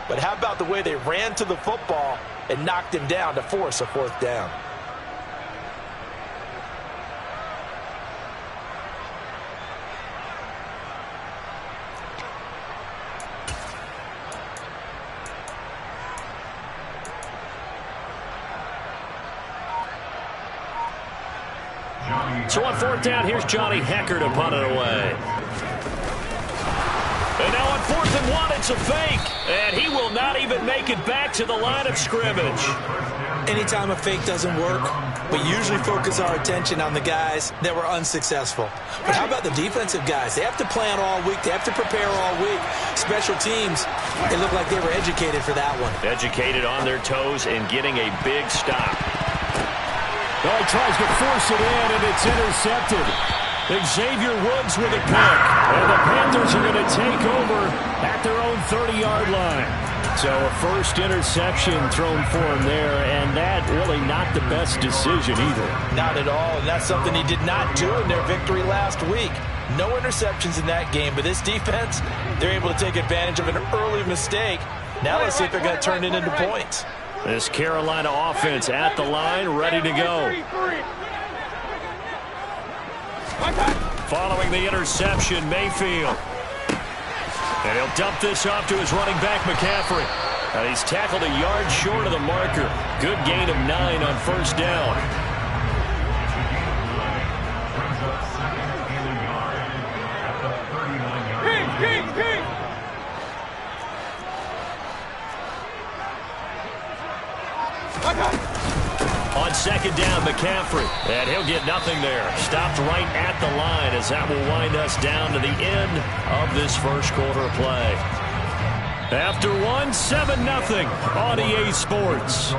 But how about the way they ran to the football and knocked him down to force a fourth down? So on fourth down, here's Johnny Hekker to punt it away. And now on 4th and 1, it's a fake. And he will not even make it back to the line of scrimmage. Anytime a fake doesn't work, we usually focus our attention on the guys that were unsuccessful. But how about the defensive guys? They have to plan all week. They have to prepare all week. Special teams, they look like they were educated for that one. Educated on their toes and getting a big stop. Oh, he tries to force it in, and it's intercepted. Xavier Woods with a pick. And the Panthers are going to take over at their own 30-yard line. So a first interception thrown for him there, and that really not the best decision either. Not at all, and that's something he did not do in their victory last week. No interceptions in that game, but this defense, they're able to take advantage of an early mistake. Now let's see if they're going to turn it into points. This Carolina offense at the line, ready to go. Following the interception, Mayfield. And he'll dump this off to his running back, McCaffrey. And he's tackled a yard short of the marker. Good gain of 9 on first down. On second down, McCaffrey. And he'll get nothing there. Stopped right at the line as that will wind us down to the end of this first quarter of play. After one, 7-0 on EA Sports.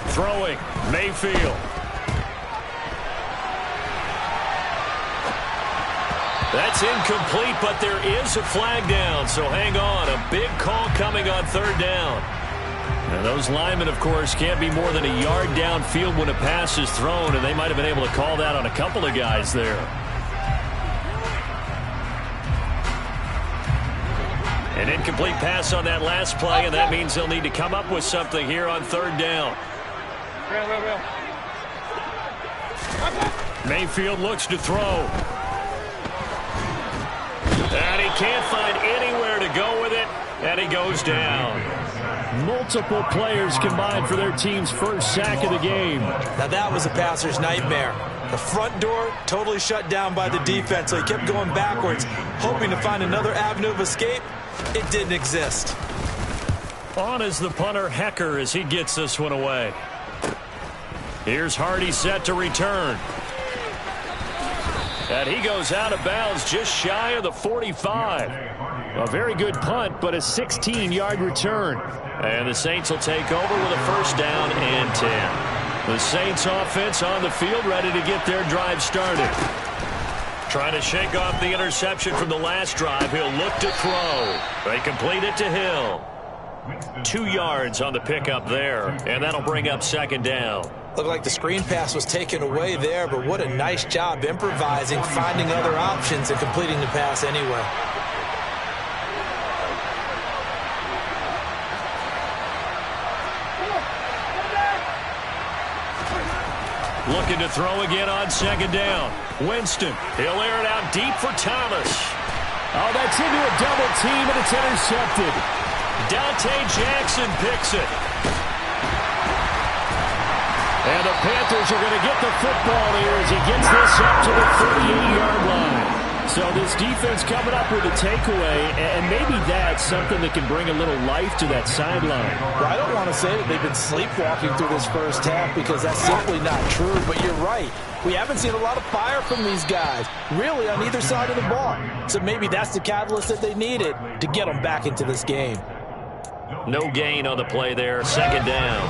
Throwing, Mayfield. That's incomplete, but there is a flag down, so hang on. A big call coming on third down. And those linemen, of course, can't be more than a yard downfield when a pass is thrown, and they might have been able to call that on a couple of guys there. An incomplete pass on that last play, and that means they'll need to come up with something here on third down. Mayfield looks to throw. And he can't find anywhere to go with it, and he goes down. Multiple players combined for their team's first sack of the game. Now that was a passer's nightmare. The front door totally shut down by the defense, so he kept going backwards, hoping to find another avenue of escape. It didn't exist. On is the punter, Hekker, as he gets this one away. Here's Hardy set to return. And he goes out of bounds just shy of the 45. A very good punt, but a 16-yard return. And the Saints will take over with a first down and 10. The Saints offense on the field, ready to get their drive started. Trying to shake off the interception from the last drive. He'll look to throw. They complete it to Hill. 2 yards on the pickup there, and that'll bring up second down. Looked like the screen pass was taken away there, but what a nice job improvising, finding other options, and completing the pass anyway. Looking to throw again on second down. Winston, he'll air it out deep for Thomas. Oh, that's into a double team, and it's intercepted. Dante Jackson picks it. And the Panthers are going to get the football here as he gets this up to the 38-yard line. So this defense coming up with a takeaway, and maybe that's something that can bring a little life to that sideline. Well, I don't want to say that they've been sleepwalking through this first half because that's simply not true, but you're right. We haven't seen a lot of fire from these guys, really, on either side of the ball. So maybe that's the catalyst that they needed to get them back into this game. No gain on the play there, second down.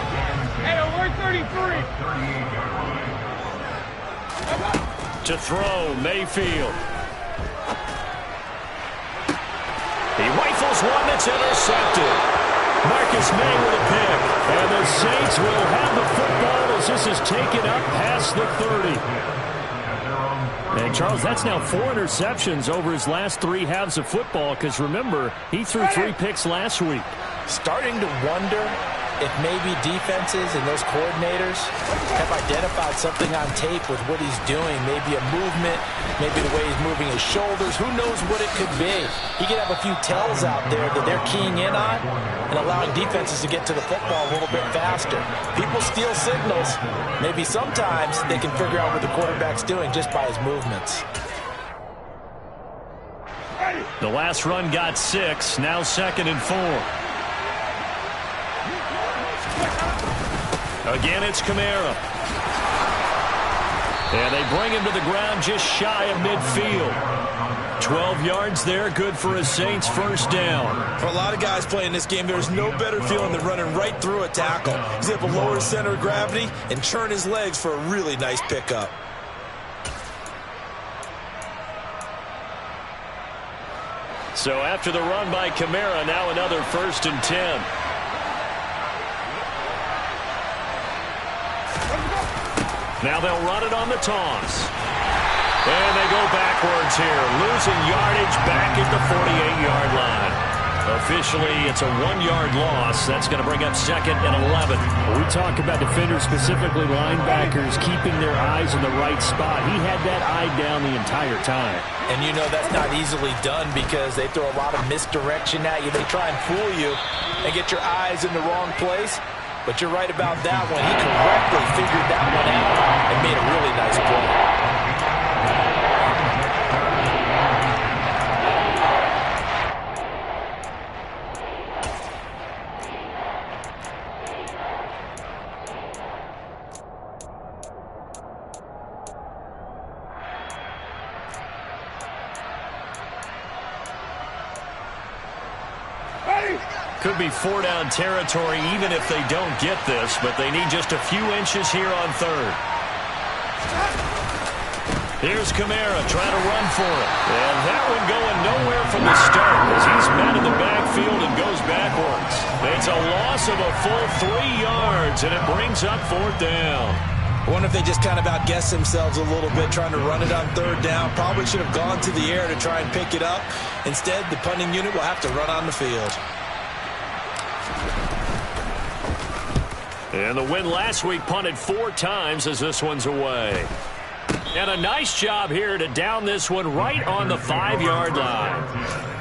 To throw, Mayfield. He rifles one that's intercepted. Marcus May with a pick. And the Saints will have the football as this is taken up past the 30. And, Charles, that's now 4 interceptions over his last 3 halves of football because, remember, he threw 3 picks last week. Starting to wonder if maybe defenses and those coordinators have identified something on tape with what he's doing. Maybe a movement, maybe the way he's moving his shoulders. Who knows what it could be? He could have a few tells out there that they're keying in on and allowing defenses to get to the football a little bit faster. People steal signals. Maybe sometimes they can figure out what the quarterback's doing just by his movements. The last run got 6, now 2nd and 4. Again, it's Kamara. And they bring him to the ground just shy of midfield. 12 yards there, good for a Saints first down. For a lot of guys playing this game, there's no better feeling than running right through a tackle. He's able to lower his center of gravity and turn his legs for a really nice pickup. So after the run by Kamara, now another 1st and 10. Now they'll run it on the toss. And they go backwards here, losing yardage back at the 48-yard line. Officially, it's a 1-yard loss. That's going to bring up 2nd and 11. We talk about defenders, specifically linebackers, keeping their eyes in the right spot. He had that eye down the entire time. And you know that's not easily done because they throw a lot of misdirection at you. They try and fool you and get your eyes in the wrong place. But you're right about that one. He correctly figured that one out and made a really nice play. Could be 4-down territory even if they don't get this, but they need just a few inches here on 3rd. Here's Kamara trying to run for it. And that one going nowhere from the start as he's met in the backfield and goes backwards. It's a loss of a full 3 yards, and it brings up 4th down. I wonder if they just kind of outguessed themselves a little bit trying to run it on 3rd down. Probably should have gone to the air to try and pick it up. Instead, the punting unit will have to run on the field. And the win last week punted 4 times as this one's away. And a nice job here to down this one right on the 5-yard line.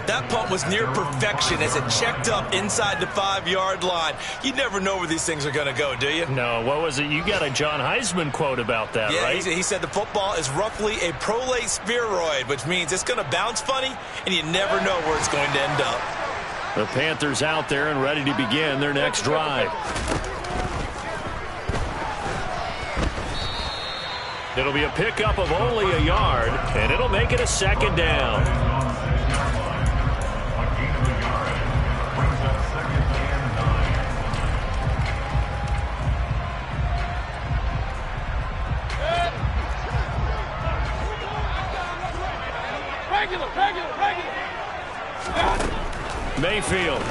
That punt was near perfection as it checked up inside the 5-yard line. You never know where these things are going to go, do you? No, what was it? You got a John Heisman quote about that, right? Yeah, he said the football is roughly a prolate spheroid, which means it's going to bounce funny, and you never know where it's going to end up. The Panthers out there and ready to begin their next drive. It'll be a pickup of only a yard, and it'll make it a 2nd down. Mayfield.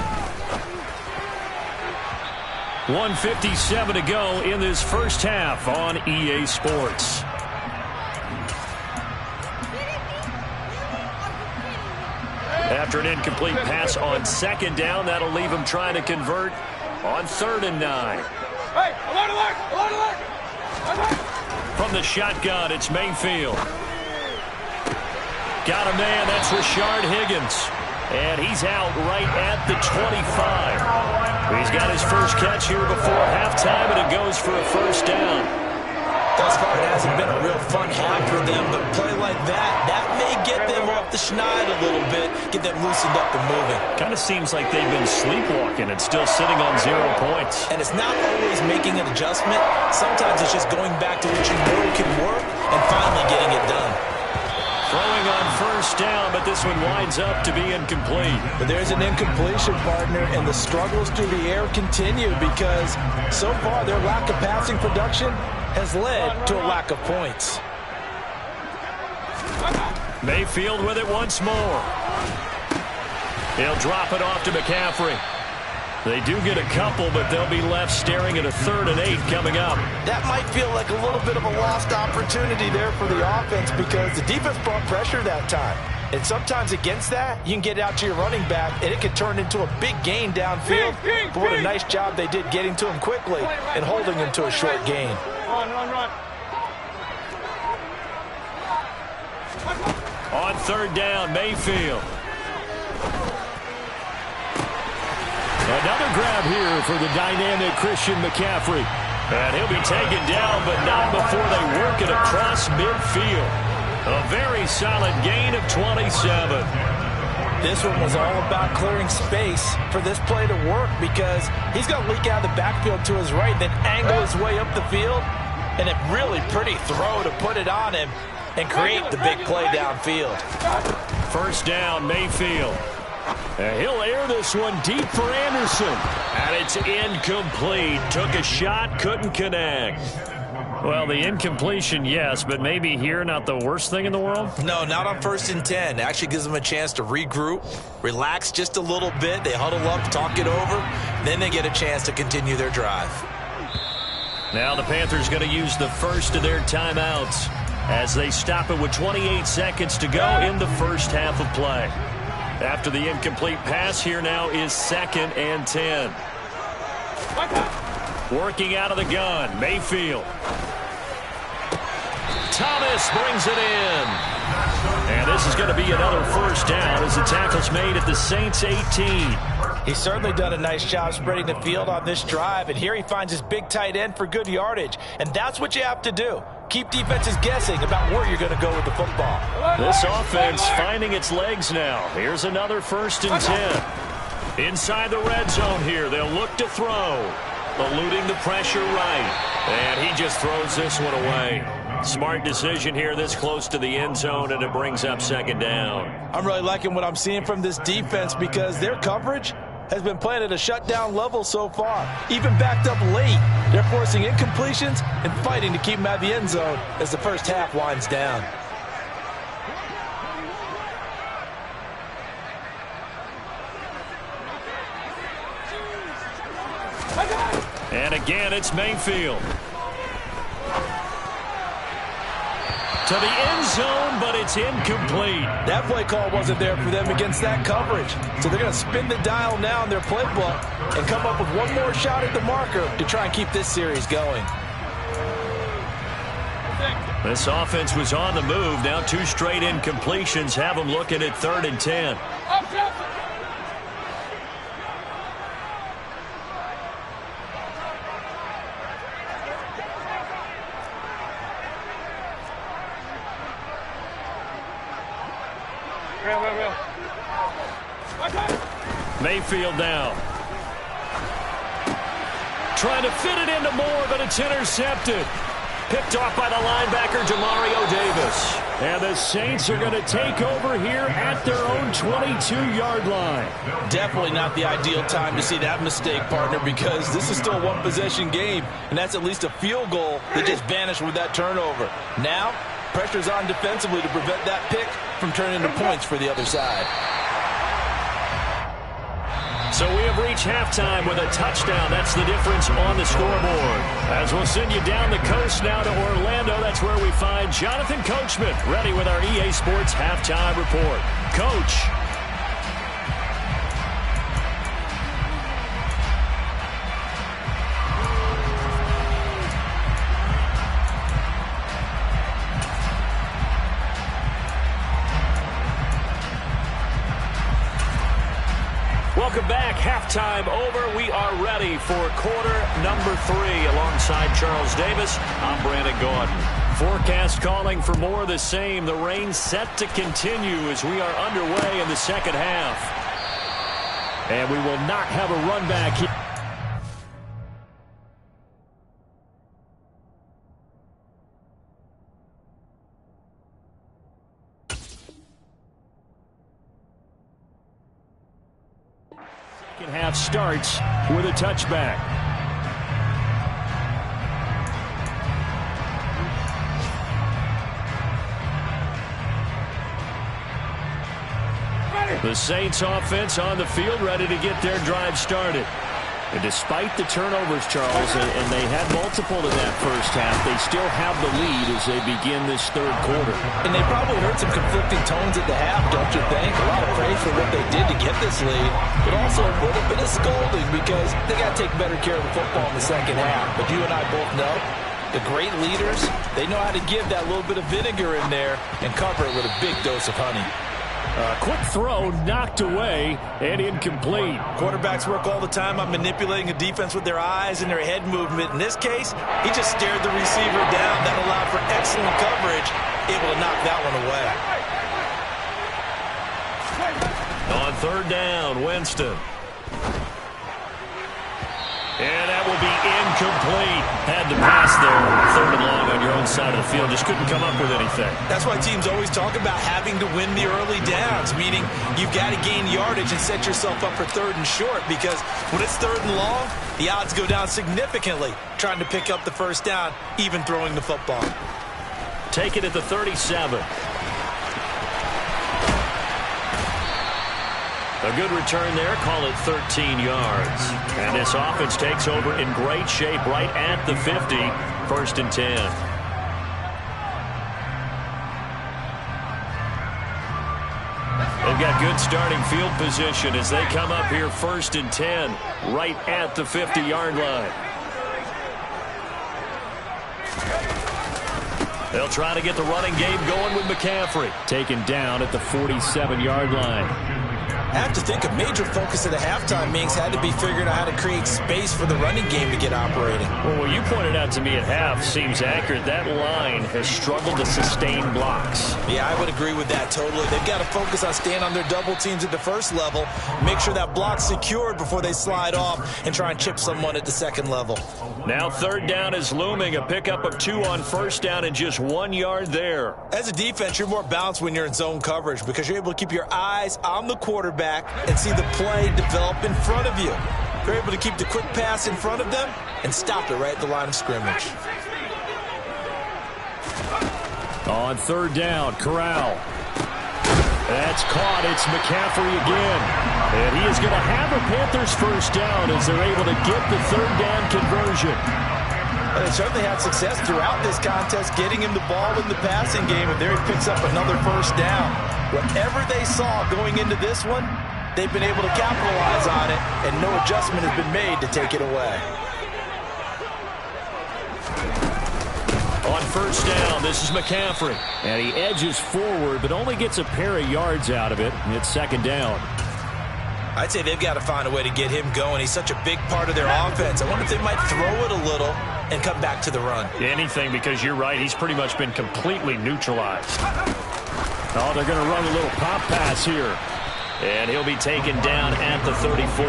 1:57 to go in this first half on EA Sports. After an incomplete pass on 2nd down, that'll leave him trying to convert on 3rd and 9. From the shotgun, it's Mayfield. Got a man, that's Rashard Higgins. And he's out right at the 25. He's got his first catch here before halftime, and it goes for a 1st down. Thus far, it hasn't been a real fun half for them, but a play like that may get them off the schneid a little bit, get them loosened up and moving. Kind of seems like they've been sleepwalking and still sitting on 0 points. And it's not always making an adjustment. Sometimes it's just going back to what you know can work and finally getting it done. Throwing on first down, but this one winds up to be incomplete. But there's an incompletion, partner, and the struggles through the air continue because so far their lack of passing production has led to a lack of points. Mayfield with it once more. He'll drop it off to McCaffrey. They do get a couple, but they'll be left staring at a 3rd and 8 coming up. That might feel like a little bit of a lost opportunity there for the offense because the defense brought pressure that time. And sometimes against that, you can get out to your running back, and it can turn into a big gain downfield. But what a nice job they did getting to him quickly and holding him to a short gain. Run. On 3rd down, Mayfield. Another grab here for the dynamic Christian McCaffrey. And he'll be taken down, but not before they work it across midfield. A very solid gain of 27. This one was all about clearing space for this play to work because he's going to leak out of the backfield to his right, then angle his way up the field, and a really pretty throw to put it on him and create the big play downfield. First down, Mayfield. And he'll air this one deep for Anderson. And it's incomplete. Took a shot, couldn't connect. Well, the incompletion, yes, but maybe here not the worst thing in the world? No, not on 1st and 10. Actually gives them a chance to regroup, relax just a little bit. They huddle up, talk it over. Then they get a chance to continue their drive. Now the Panthers going to use the first of their timeouts as they stop it with 28 seconds to go in the first half of play. After the incomplete pass, here now is 2nd and 10. Working out of the gun, Mayfield. Thomas brings it in. And this is going to be another first down as the tackle's made at the Saints 18. He's certainly done a nice job spreading the field on this drive, and here he finds his big tight end for good yardage. And that's what you have to do. Keep defenses guessing about where you're going to go with the football. This offense finding its legs now. Here's another 1st and 10. Inside the red zone here, they'll look to throw. Eluding the pressure right. And he just throws this one away. Smart decision here this close to the end zone, and it brings up 2nd down. I'm really liking what I'm seeing from this defense because their coverage has been playing at a shutdown level so far. Even backed up late, they're forcing incompletions and fighting to keep them out of the end zone as the first half winds down. And again, it's Mayfield. To the end zone, but it's incomplete. That play call wasn't there for them against that coverage. So they're going to spin the dial now in their playbook and come up with one more shot at the marker to try and keep this series going. This offense was on the move. Now 2 straight incompletions have them looking at 3rd and 10. Mayfield now. Trying to fit it into Moore, but it's intercepted. Picked off by the linebacker, Demario Davis. And the Saints are going to take over here at their own 22-yard line. Definitely not the ideal time to see that mistake, partner, because this is still a one-possession game, and that's at least a field goal that just vanished with that turnover. Now, pressure's on defensively to prevent that pick from turning into points for the other side. So we have reached halftime with a touchdown. That's the difference on the scoreboard. As we'll send you down the coast now to Orlando, that's where we find Jonathan Coachman ready with our EA Sports Halftime Report. Coach. Welcome back. Halftime over. We are ready for quarter number 3 alongside Charles Davis. I'm Brandon Gaudin. Forecast calling for more of the same. The rain set to continue as we are underway in the second half. And we will not have a run back here. starts with a touchback. The Saints offense on the field, ready to get their drive started. And despite the turnovers, Charles, and they had multiple in that first half, they still have the lead as they begin this third quarter. And they probably heard some conflicting tones at the half, don't you think? A lot of praise for what they did to get this lead, but also a little bit of scolding because they got to take better care of the football in the second half. But you and I both know the great leaders, they know how to give that little bit of vinegar in there and cover it with a big dose of honey. Quick throw knocked away and incomplete. Quarterbacks work all the time on manipulating a defense with their eyes and their head movement. In this case, he just stared the receiver down. That allowed for excellent coverage, able to knock that one away. On third down, Winston. And that will be incomplete. Had to pass there. Third and long on your own side of the field. Just couldn't come up with anything. That's why teams always talk about having to win the early downs, meaning you've got to gain yardage and set yourself up for third and short, because when it's third and long, the odds go down significantly trying to pick up the first down, even throwing the football. Take it at the 37. A good return there, call it 13 yards. And this offense takes over in great shape right at the 50, 1st and 10. They've got good starting field position as they come up here 1st and 10, right at the 50-yard line. They'll try to get the running game going with McCaffrey. Taken down at the 47-yard line. I have to think a major focus at the halftime meetings had to be figuring out how to create space for the running game to get operating. Well, what you pointed out to me at half seems accurate. That line has struggled to sustain blocks. Yeah, I would agree with that totally. They've got to focus on staying on their double teams at the first level, make sure that block's secured before they slide off and try and chip someone at the second level. Now third down is looming. A pickup of 2 on first down and just 1 yard there. As a defense, you're more balanced when you're in zone coverage because you're able to keep your eyes on the quarterback and see the play develop in front of you. You're able to keep the quick pass in front of them and stop it right at the line of scrimmage. On third down, Corral. That's caught. It's McCaffrey again. And he is going to have a Panthers first down as they're able to get the third down conversion. They certainly had success throughout this contest getting him the ball in the passing game, and there he picks up another first down. Whatever they saw going into this one, they've been able to capitalize on it, and no adjustment has been made to take it away. On first down, this is McCaffrey. And he edges forward, but only gets a pair of yards out of it, and it's second down. I'd say they've got to find a way to get him going. He's such a big part of their offense. I wonder if they might throw it a little and come back to the run. Anything, because you're right. He's pretty much been completely neutralized. Oh, they're going to run a little pop pass here. And he'll be taken down at the 34.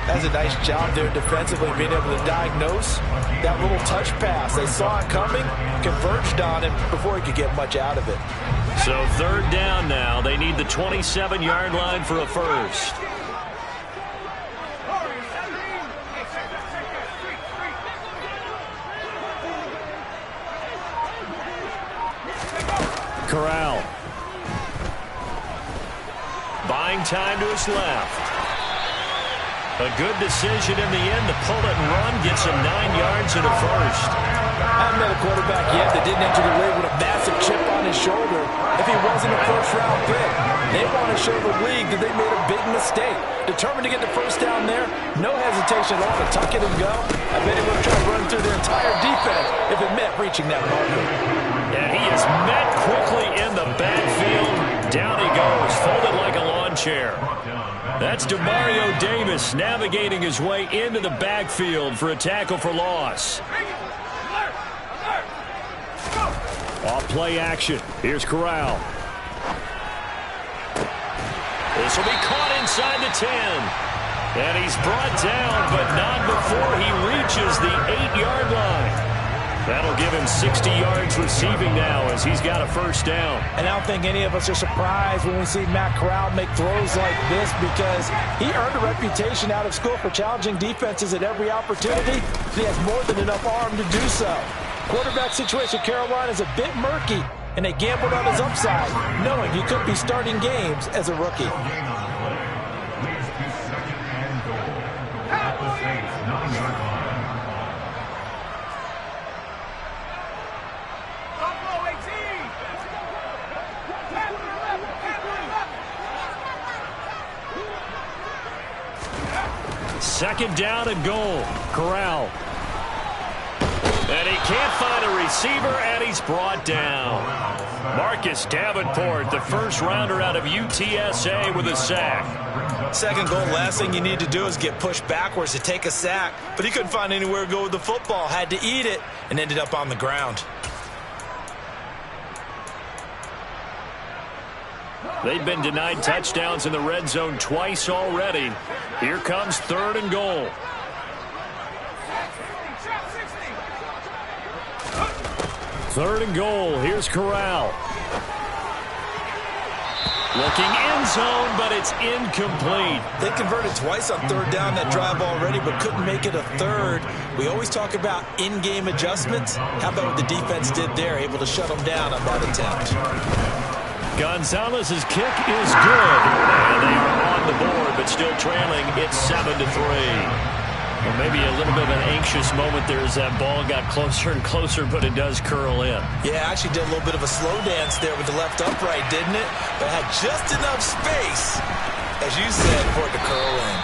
That's a nice job there defensively, being able to diagnose that little touch pass. They saw it coming, converged on him before he could get much out of it. So third down now. They need the 27-yard line for a first. Corral. Buying time to his left. A good decision in the end to pull it and run. Gets him 9 yards and a first. I haven't met a quarterback yet that didn't enter the league with a massive chip on his shoulder if he wasn't a first-round pick. They want to show the league that they made a big mistake. Determined to get the first down there, no hesitation at all to tuck it and go. I bet he would have tried to run through their entire defense if it meant reaching that marker. And he is met quickly in the backfield. Down he goes, folded like a lawn chair. That's Demario Davis navigating his way into the backfield for a tackle for loss. Off play action. Here's Corral. This will be caught inside the 10. And he's brought down, but not before he reaches the 8-yard line. That'll give him 60 yards receiving now as he's got a first down. And I don't think any of us are surprised when we see Matt Corral make throws like this, because he earned a reputation out of school for challenging defenses at every opportunity. He has more than enough arm to do so. Quarterback situation at Carolina is a bit murky, and they gambled on his upside, knowing he could be starting games as a rookie. Second down and goal. Corral. And he can't find a receiver, and he's brought down. Marcus Davenport, the first rounder out of UTSA, with a sack. Second goal, last thing you need to do is get pushed backwards to take a sack. But he couldn't find anywhere to go with the football. Had to eat it and ended up on the ground. They've been denied touchdowns in the red zone twice already. Here comes third and goal. Third and goal. Here's Corral. Looking end zone, but it's incomplete. They converted twice on third down that drive already, but couldn't make it a third. We always talk about in-game adjustments. How about what the defense did there, able to shut them down on that attempt? Gonzalez's kick is good. And they are on the board, but still trailing. It's 7-3. Well, maybe a little bit of an anxious moment there as that ball got closer and closer, but it does curl in. Yeah, actually did a little bit of a slow dance there with the left upright, didn't it? But had just enough space, as you said, for it to curl in.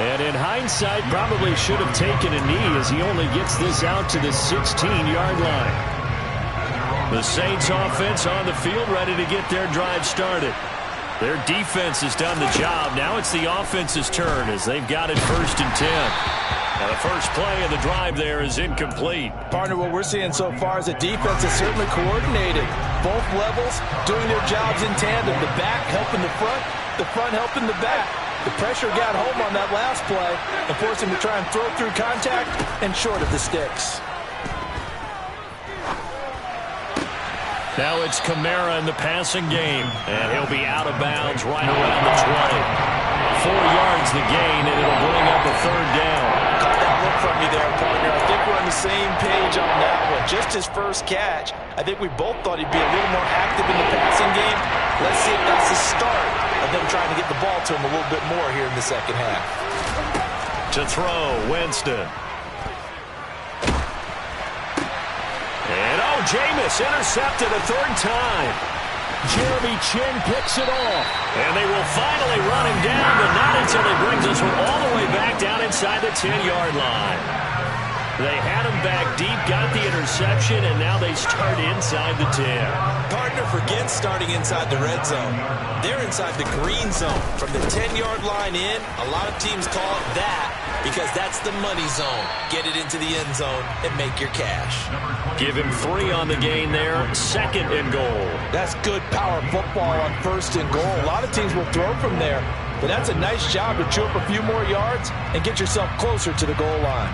And in hindsight, probably should have taken a knee as he only gets this out to the 16-yard line. The Saints offense on the field, ready to get their drive started. Their defense has done the job. Now it's the offense's turn as they've got it 1st and 10. Now the first play of the drive there is incomplete. Partner, what we're seeing so far is the defense is certainly coordinated. Both levels doing their jobs in tandem. The back helping the front helping the back. The pressure got home on that last play and forced him to try and throw through contact and short of the sticks. Now it's Kamara in the passing game, and he'll be out of bounds right around the 20. 4 yards the gain, and it'll bring up a third down. Caught that look from me there, partner. I think we're on the same page on that one. Just his first catch, I think we both thought he'd be a little more active in the passing game. Let's see if that's the start of them trying to get the ball to him a little bit more here in the second half. To throw, Winston. And Jameis intercepted a third time. Jeremy Chinn picks it off. And they will finally run him down, but not until he brings this one all the way back down inside the 10-yard line. They had him back deep, got the interception, and now they start inside the 10. Partner, forget starting inside the red zone. They're inside the green zone. From the 10-yard line in, a lot of teams call it that because that's the money zone. Get it into the end zone and make your cash. Give him 3 on the gain there. 2nd and goal. That's good power football on 1st and goal. A lot of teams will throw from there, but that's a nice job to chew up a few more yards and get yourself closer to the goal line.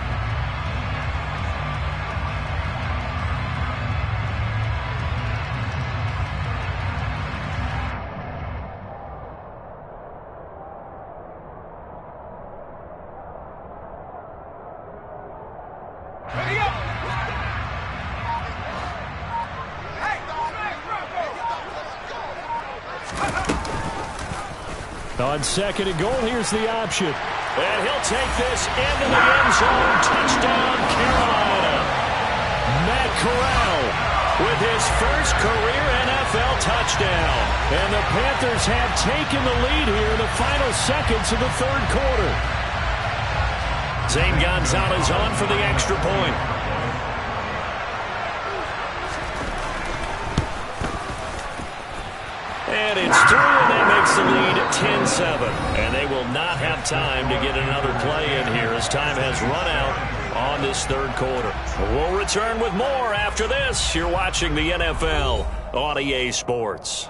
On 2nd and goal, here's the option. And he'll take this into the end zone. Touchdown, Carolina. Matt Corral with his first career NFL touchdown. And the Panthers have taken the lead here in the final seconds of the third quarter. Zane Gonzalez on for the extra point. And it's through, and that makes the lead 10-7. And they will not have time to get another play in here as time has run out on this third quarter. We'll return with more after this. You're watching the NFL on EA Sports.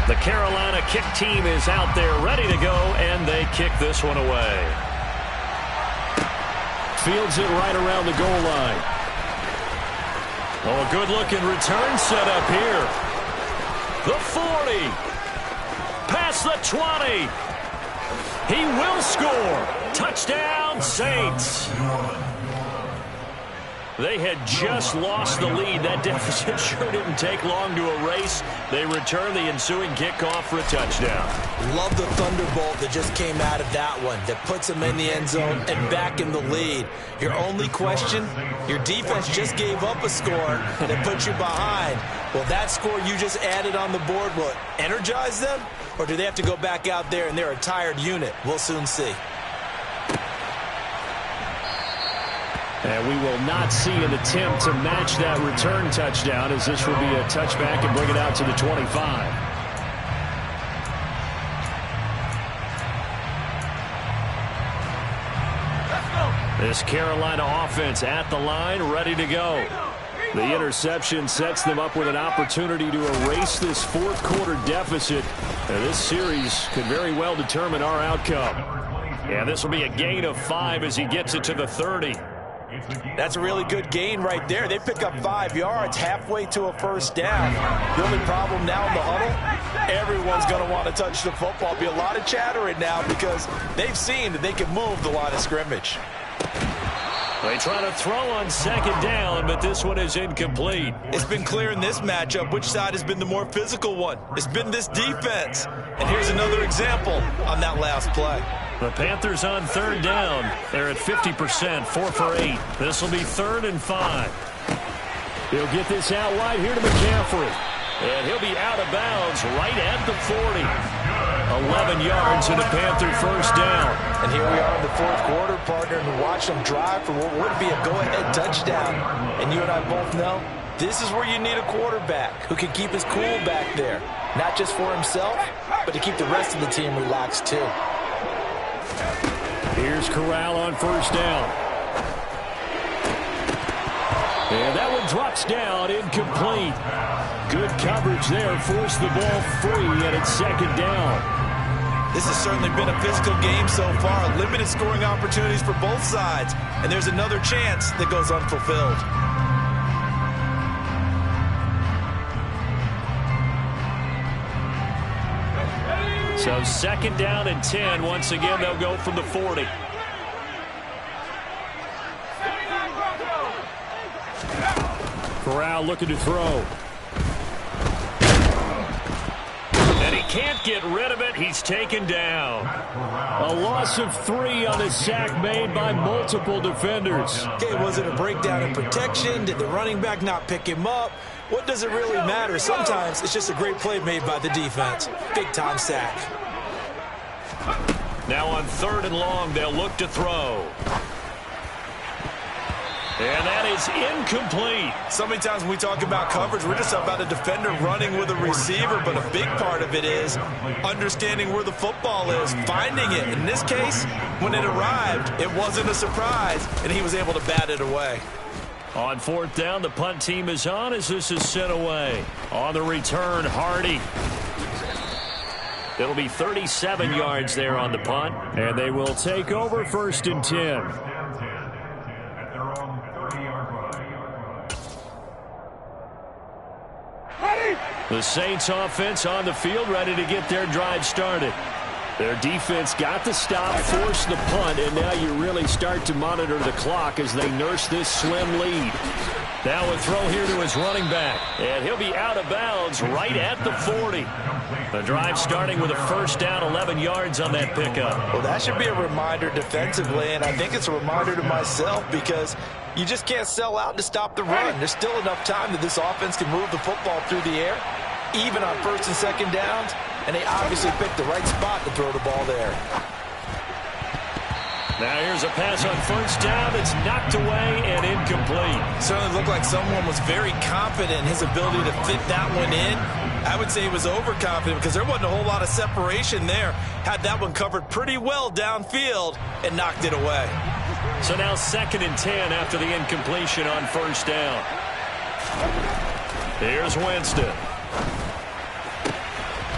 The Carolina kick team is out there ready to go, and they kick this one away. fields it right around the goal line. Oh, a good-looking return set up here. The 40. Past the 20. He will score. Touchdown, Saints. They had just lost the lead. That deficit sure didn't take long to erase. They return the ensuing kickoff for a touchdown. Love the thunderbolt that just came out of that one, that puts them in the end zone and back in the lead. Your only question, your defense just gave up a score that put you behind. Well, that score you just added on the board, will it energize them? Or do they have to go back out there and they're a tired unit? We'll soon see. And we will not see an attempt to match that return touchdown, as this will be a touchback and bring it out to the 25. This Carolina offense at the line, ready to go. The interception sets them up with an opportunity to erase this fourth quarter deficit. And this series could very well determine our outcome. And this will be a gain of 5 as he gets it to the 30. That's a really good gain right there. They pick up 5 yards halfway to a first down. The only problem now in the huddle, everyone's going to want to touch the football. Be a lot of chattering now because they've seen that they can move the line of scrimmage. They try to throw on second down, but this one is incomplete. It's been clear in this matchup which side has been the more physical one. It's been this defense. And here's another example on that last play. The Panthers on third down. They're at 50%, 4 for 8. This will be 3rd and 5. He'll get this out wide here to McCaffrey. And he'll be out of bounds right at the 40. 11 yards and a Panther first down. And here we are in the fourth quarter, partner, and watch them drive for what would be a go-ahead touchdown. And you and I both know this is where you need a quarterback who can keep his cool back there. Not just for himself, but to keep the rest of the team relaxed too. Here's Corral on first down. And that one drops down, incomplete. Good coverage there, forced the ball free, and it's second down. This has certainly been a physical game so far. Limited scoring opportunities for both sides. And there's another chance that goes unfulfilled. So second down and 10. Once again, they'll go from the 40. Corral looking to throw. And he can't get rid of it. He's taken down. A loss of 3 on a sack made by multiple defenders. Okay, was it a breakdown in protection? Did the running back not pick him up? What does it really matter? Sometimes it's just a great play made by the defense. Big-time sack. Now on 3rd and long, they'll look to throw. And that is incomplete. So many times when we talk about coverage, we're just about a defender running with a receiver, but a big part of it is understanding where the football is, finding it. In this case, when it arrived, it wasn't a surprise, and he was able to bat it away. On 4th down, the punt team is on as this is sent away. On the return, Hardy. It'll be 37 yards there on the punt, and they will take over 1st and 10. The Saints offense on the field, ready to get their drive started. Their defense got the stop, forced the punt, and now you really start to monitor the clock as they nurse this slim lead. Now a throw here to his running back, and he'll be out of bounds right at the 40. The drive starting with a first down, 11 yards on that pickup. Well, that should be a reminder defensively, and I think it's a reminder to myself because you just can't sell out to stop the run. There's still enough time that this offense can move the football through the air, even on 1st and 2nd downs, and they obviously picked the right spot to throw the ball there. Now here's a pass on 1st down. It's knocked away and incomplete. Certainly looked like someone was very confident in his ability to fit that one in. I would say he was overconfident because there wasn't a whole lot of separation there. Had that one covered pretty well downfield and knocked it away. So now 2nd and 10 after the incompletion on 1st down. Here's Winston.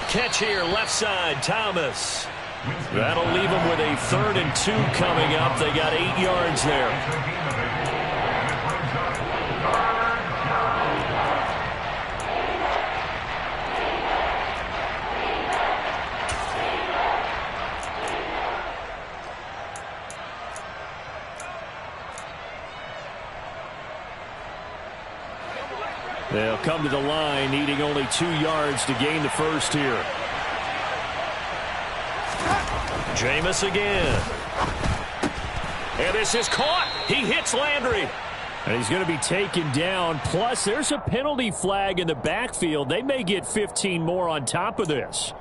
Catch here, left side, Thomas. That'll leave them with a 3rd and 2 coming up. They got 8 yards there. They'll come to the line, needing only 2 yards to gain the first here. Jameis again. And this is caught. He hits Landry. And he's going to be taken down. Plus, there's a penalty flag in the backfield. They may get 15 more on top of this.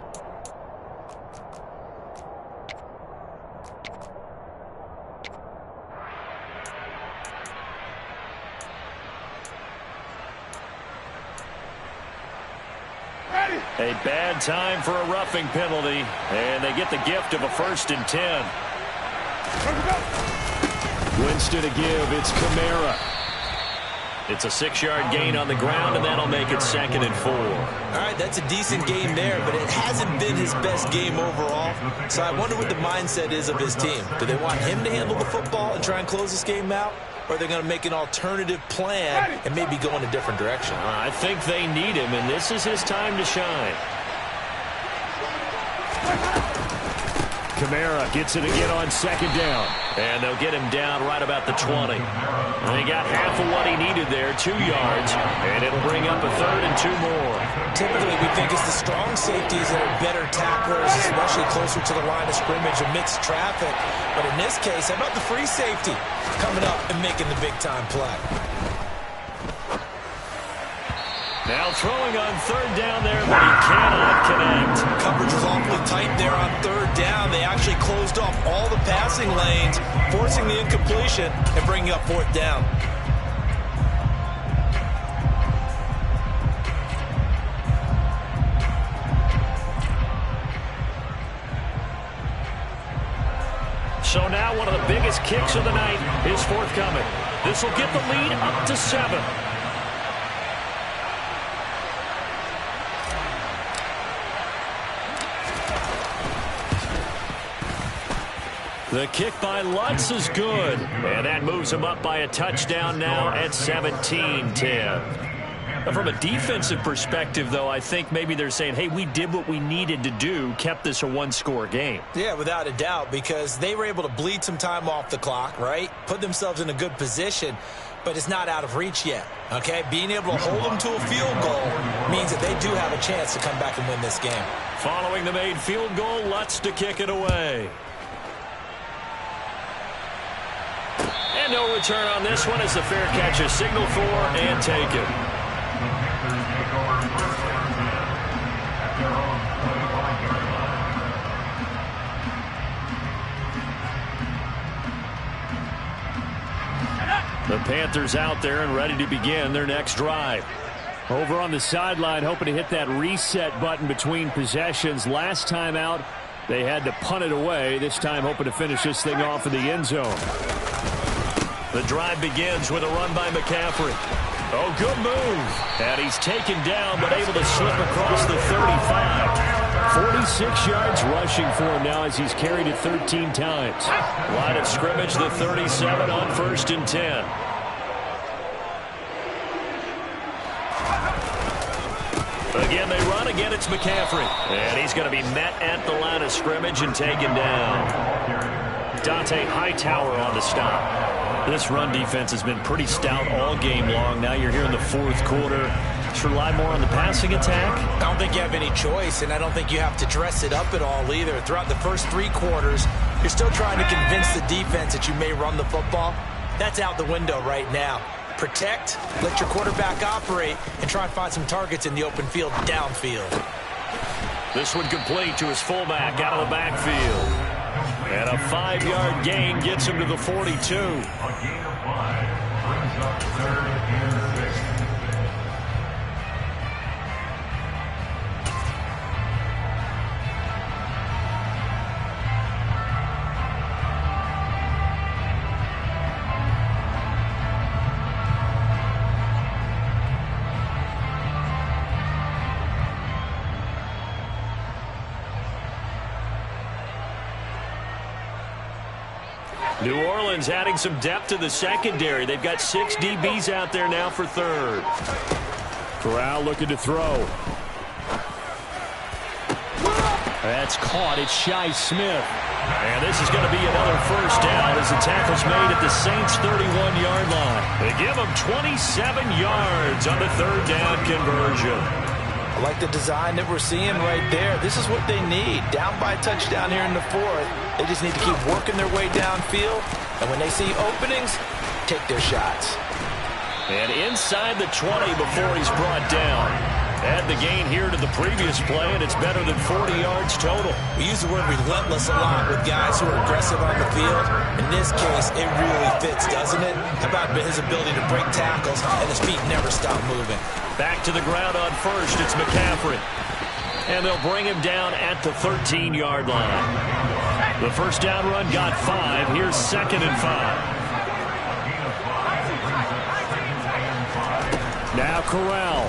A bad time for a roughing penalty, and they get the gift of a 1st and 10. Winston to give. It's Kamara. It's a 6-yard gain on the ground, and that'll make it 2nd and 4. All right, that's a decent game there, but it hasn't been his best game overall. So I wonder what the mindset is of his team. Do they want him to handle the football and try and close this game out? Or are they going to make an alternative plan and maybe go in a different direction? I think they need him, and this is his time to shine. Kamara gets it again on 2nd down. And they'll get him down right about the 20. And they got half of what he needed there, 2 yards. And it'll bring up a 3rd and 2 more. Typically, we think it's the strong safeties that are better tacklers, especially closer to the line of scrimmage amidst traffic. But in this case, how about the free safety coming up and making the big-time play? Now throwing on 3rd down there, but he cannot connect. Coverage was awfully tight there on 3rd down. They actually closed off all the passing lanes, forcing the incompletion and bringing up 4th down. So now one of the biggest kicks of the night is forthcoming. This will get the lead up to 7. The kick by Lutz is good. And that moves him up by a touchdown now at 17-10. From a defensive perspective, though, I think maybe they're saying, hey, we did what we needed to do, kept this a 1-score game. Yeah, without a doubt, because they were able to bleed some time off the clock, right? Put themselves in a good position, but it's not out of reach yet, okay? Being able to hold them to a field goal means that they do have a chance to come back and win this game. Following the made field goal, Lutz to kick it away. And no return on this one as the fair catch is signaled for and taken. The Panthers out there and ready to begin their next drive. Over on the sideline, hoping to hit that reset button between possessions. Last time out, they had to punt it away. This time hoping to finish this thing off in the end zone. The drive begins with a run by McCaffrey. Oh, good move. And he's taken down, but able to slip across the 35. 46 yards rushing for him now as he's carried it 13 times. Line of scrimmage, the 37 on 1st and 10. Again, they run. Again, it's McCaffrey. And he's going to be met at the line of scrimmage and taken down. Dante Hightower on the stop. This run defense has been pretty stout all game long. Now you're here in the 4th quarter. Just rely more on the passing attack. I don't think you have any choice, and I don't think you have to dress it up at all either. Throughout the first 3 quarters, you're still trying to convince the defense that you may run the football. That's out the window right now. Protect, let your quarterback operate, and try and find some targets in the open field downfield. This one complete to his fullback out of the backfield. And a 5-yard gain gets him to the 42. A gain of 5 brings up 3rd and 6. New Orleans adding some depth to the secondary. They've got 6 DBs out there now for third. Corral looking to throw. That's caught. It's Shi Smith. And this is going to be another first down as the tackle's made at the Saints' 31-yard line. They give them 27 yards on the third down conversion. I like the design that we're seeing right there. This is what they need. Down by a touchdown here in the fourth. They just need to keep working their way downfield. And when they see openings, take their shots. And inside the 20 before he's brought down. Add the gain here to the previous play, and it's better than 40 yards total. We use the word relentless a lot with guys who are aggressive on the field. In this case, it really fits, doesn't it? How about his ability to break tackles and his feet never stop moving? Back to the ground on first. It's McCaffrey. And they'll bring him down at the 13-yard line. The first down run got 5. Here's 2nd and 5. Now Corral.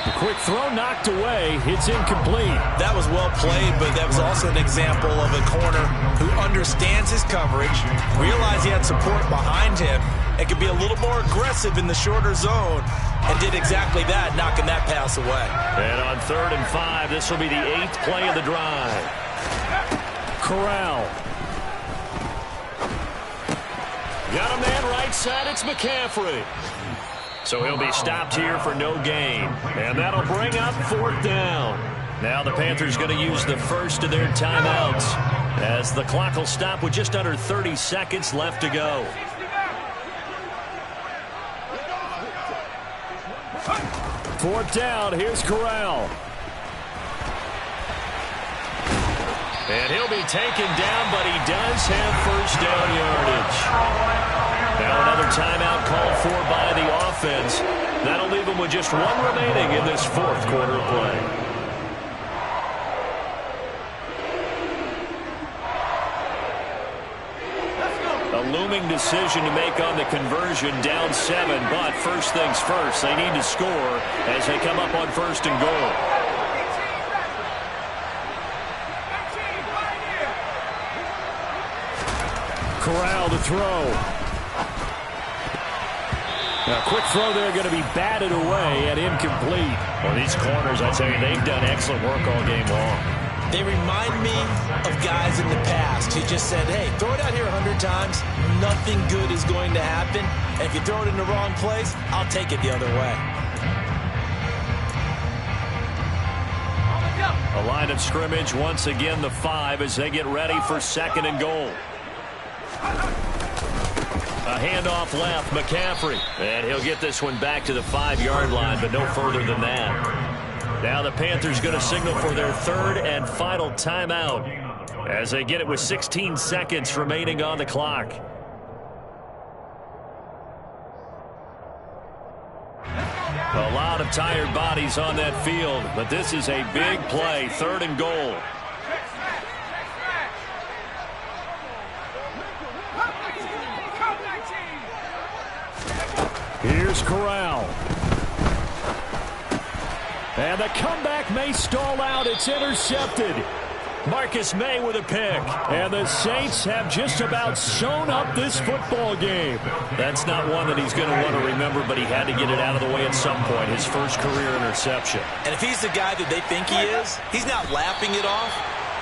The quick throw knocked away. It's incomplete. That was well played, but that was also an example of a corner who understands his coverage, realized he had support behind him, and could be a little more aggressive in the shorter zone, and did exactly that, knocking that pass away. And on 3rd and 5, this will be the 8th play of the drive. Corral. Got a man right side. It's McCaffrey. So he'll be stopped here for no gain. And that'll bring up 4th down. Now the Panthers going to use the first of their timeouts as the clock will stop with just under 30 seconds left to go. Fourth down. Here's Corral. And he'll be taken down, but he does have first down yardage. Now another timeout called for by the offense. That'll leave them with just 1 remaining in this 4th quarter of play. A looming decision to make on the conversion, down 7, but first things first, they need to score as they come up on 1st and goal. Corral to throw. A quick throw there going to be batted away and incomplete. Well, these corners, I tell you, they've done excellent work all game long. They remind me of guys in the past who just said, hey, throw it out here 100 times, nothing good is going to happen. And if you throw it in the wrong place, I'll take it the other way. A line of scrimmage, once again the 5 as they get ready for 2nd and goal. A handoff left, McCaffrey. And he'll get this one back to the 5-yard line, but no further than that. Now the Panthers going to signal for their 3rd and final timeout as they get it with 16 seconds remaining on the clock. A lot of tired bodies on that field, but this is a big play, 3rd and goal. Here's Corral. And the comeback may stall out. It's intercepted. Marcus May with a pick. And the Saints have just about sewn up this football game. That's not one that he's going to want to remember, but he had to get it out of the way at some point. His first career interception. And if he's the guy that they think he is, he's not laughing it off,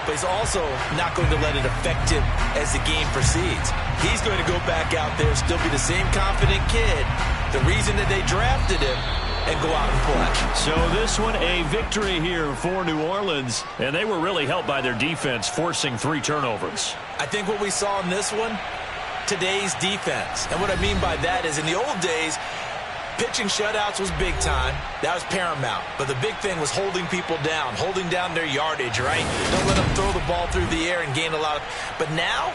but he's also not going to let it affect him as the game proceeds. He's going to go back out there, still be the same confident kid, the reason that they drafted him, and go out and play. So this one, a victory here for New Orleans, and they were really helped by their defense, forcing 3 turnovers. I think what we saw in this one, today's defense. And what I mean by that is in the old days, pitching shutouts was big time. That was paramount. But the big thing was holding people down, holding down their yardage, right? Don't let them throw the ball through the air and gain a lot of... But now,